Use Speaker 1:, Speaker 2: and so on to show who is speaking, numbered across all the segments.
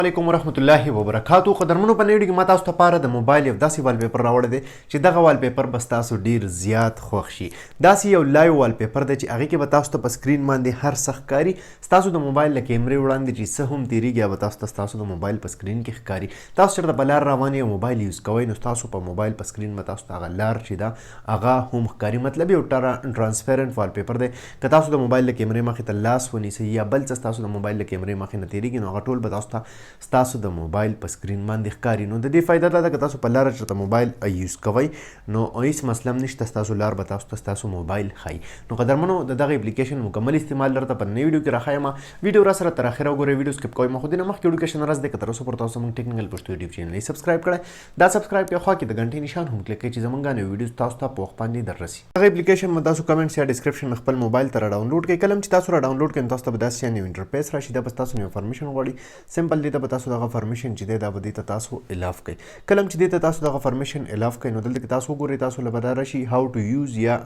Speaker 1: علیکم ورحمت الله وبرکاتو. قدرمنو په نړۍ کې ما تاسو ته پاره د موبایل یو داسې والپیپر راوړی دی چې دغه والپیپر به ستاسو ډیر زیات خوښ شي. داسې یو لایو والپیپر دی چې هغې کې به تاسو ته په سکرین باندې هر څه ښکاري. ستاسو د موبایل له کیمرې وړاندې چې څه هم تېرېږي به تاسو ته ستاسو د موبایل په سکرین کې ښکاري. تاسو چېرته په لار روان یې موبایل یوز کوئ نو ستاسو په موبایل په سکرین به تاسو ته هغه لار چې ده هغه هم ښکاري. مطلب یو ټرانسپیرنټ والپیپر دی. که تاسو د موبایل له کیمرې مخې ته لاس ونیسئ یا بل څه ستاسو د موبایل له کیمرې مخې نه تېرېږي نو هغه ټول به تاسو ته ستاسو د موبایل په سکرین باندې ښکاري. نو د دې فایده دا ده که تاسو په لاره چېرته موبایل یوز کوئ نو هیڅ مسله هم نشته، ستاسو لار به تاسو ته ستاسو موبایل ښایي. نو قدرمنو د دغه اپلیکیشن مکمل استعمال درته په نوي ویډیو کې راښیم. ویډیو را سره تر اخره وګورئ، ویډیو سکپ کوئ مه. خو دې نه مخکې ایډوکیشن راز دی که تر اوسه پورې تاسو زموږ ټیکنیکل پښتو یوټیوب چینل یې سبسکرایب کړی، دا سبسکرایب کړئ، خوا کې د غنټې نشان هم کلیک کړئ چې زموږ نوي ویډیوز تاسو ته په وخت باندې در رسي. هغه اپلیکیشن به تاسو کمنټس یا ډسکرپشن خپل موبایل ته را ډاونلوډ کړئ. کله چې تاسو را ډاونلوډ کړئ نو تاسو ته به داسې یو انټرفیس راشي. دا به تاسو نه انفارمیشن غواړي. سمپل دې ته به تاسو دغه فرمیشن چې دی دا به دې ته تاسو الاف کړئ. کله چې دې ته تاسو دغه فرمیشن الاف کړئ نو دلته کې تاسو وګورئ، تاسو له به دا راشي هاو ټو یوز یا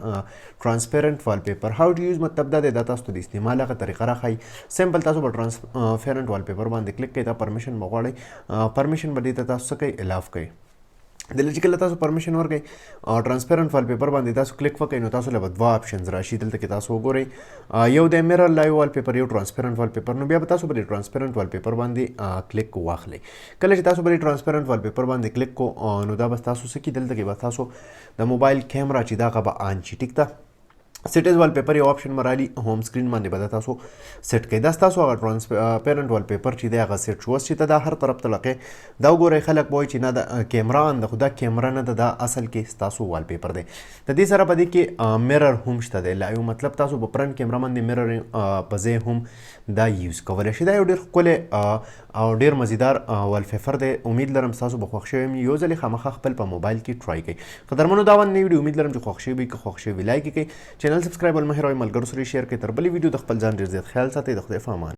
Speaker 1: ټرانسپیرنټ والپیپر. هاو ټو یوز مطلب دا دی دا تاسو ته د استعمال هغه طریقه راښایي. سمپل تاسو به ټرانسپیرنټ والپیپر باندې کلیک کړئ، دا پرمیشن به غواړئ. پرمیشن به دې ته تاسو څه کوئ الاف کړئ. دلته چې کله تاسو پرمیشن ورکړئ ټرانسپیرنټ والپیپر باندې تاسو کلیک وکړئ نو تاسو له به دوه آپشنز راشي. دلته کې تاسو وګورئ یو د میرر لایو والپیپر، یو ټرانسپیرنټ والپیپر. نو بیا به تاسو به د ټرانسپیرنټ والپیپر باندې کلیک واخلئ. کله چې تاسو به د ټرانسپیرنټ والپیپر باندې کلیک کو نو دا به تاسو څه کړي، دلته کې به تاسو د موبایل کیمرا چې دا هغه به آن شي. ټیک ده، سیټیز والپیپر یو آپشن مرالي هوم سکرین باندې به تاسو سیټ کړئ. دا ستاسو هغه ټرانسپیرنټ والپیپر چې دی هغه سیټ شو. چې ته دا هر طرف ته لقې دا وګورئ، خلک به وایي چې نه د کیمرا ان ده، خو دا کیمرا نه ده، دا اصل کې ستاسو والپیپر دی. د دې سره په دې کې میرر هم شته دی لایو، مطلب تاسو په فرنټ کیمرا باندې میرر په ځای هم دا یوز کولی شئ. دا یو ډېر ښکلی او ډېر مزیدار والپیپر دی. امید لرم ستاسو به خوښ شوی یم. یو ځلې خامخا خپل په موبایل کې ټرای کړئ. قدرمنو دا ونه ویډیو امید لرم چې خوښ شوی وي. که خوښ شوی وي لایک یې کړئ، چینل سبسکرایب ول مه هېروئ، ملګرو سره یې شیر کړئ. تر بلې ویډیو د خپل ځان ډېر زیات خیال ساتئ. د خدای په امان.